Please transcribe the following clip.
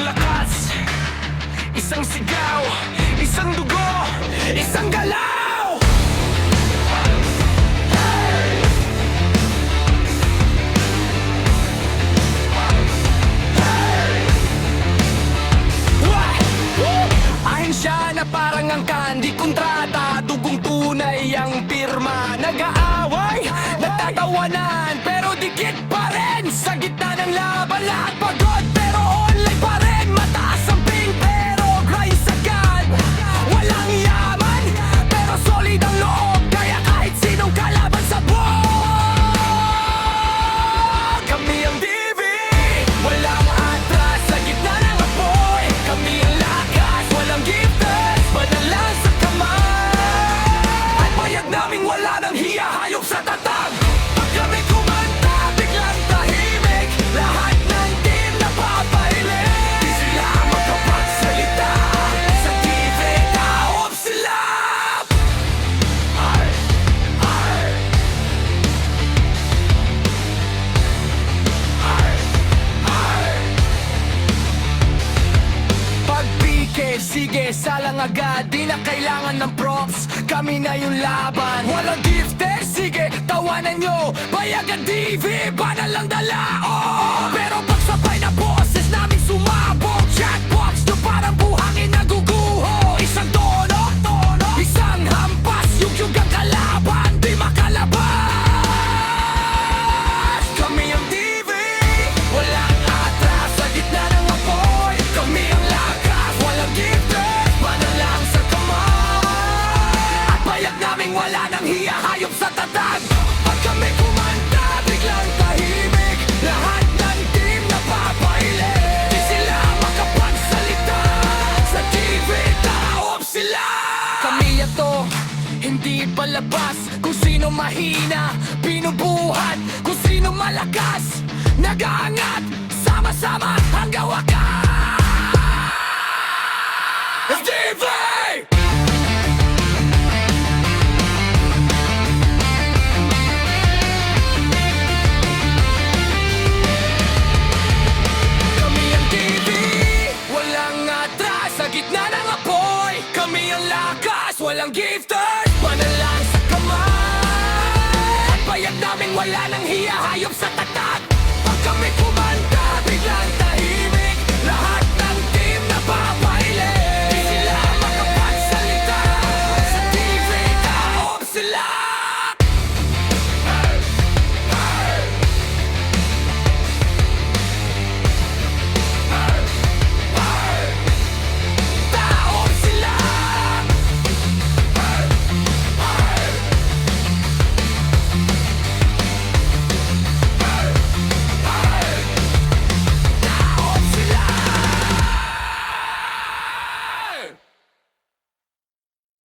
lakas, isang sigaw, isang dugo, isang galaw. Ahensya na parang ang kandi kontrata, dugong tunay ang pirma. Nag-aaway, nagtatawanan, pero dikit pa rin. Sa gitna ng laban, lahat pagod, pero online pa rin. Mataas ang ping, pero grind sagad. Walang yaman, pero solid ang loob, kaya kahit sinong kalaban sa buwan. Kami ang DV, walang atras sa gitna ng apoy. Kami ang lakas, walang gifters, madalas sa kamay. At payag naming wala nang hiya, hayop sa tatag. Pag kami kumanta, biglang tahimik, lahat ng team napapailing. Di sila makapagsalita, sa TV taob sila. Ay, ay. Ay, ay. Pag pike, sige, salang agad. Di na kailangan ng props, kami na yung laban. Walang gifted, sige, tawanan nyo. Bayag ang DV, banal lang dala, oh. Pero pag sabay na boses namin sumabog, chatbox nyo parang buhangin naguguho. Isang tono, isang hampas, yung ang kalaban, di makalabas. Kami ang DV, walang atras sa gitna ng apoy. Kami ang lakas, walang gifted, banal lang sa kamay. At bayag naming wala nang hiya, hayop sa tatag. Pag kami kumanta, biglang tahimik, lahat ng team napapailing. Di sila makapagsalita, sa TV taob sila. Kami ito, hindi palabas. Kung sino mahina, binubuhat. Kung sino malakas, nag-aangat. Sama-sama hanggang wakas. FTV! Kami ang TV, walang atras sa gitna ng apoy. Kami ang lakas, walang gifters, banal lang sa kamay. At payag namin wala nang hiya, hayop sa tatak. Pag kami kumanta, biglang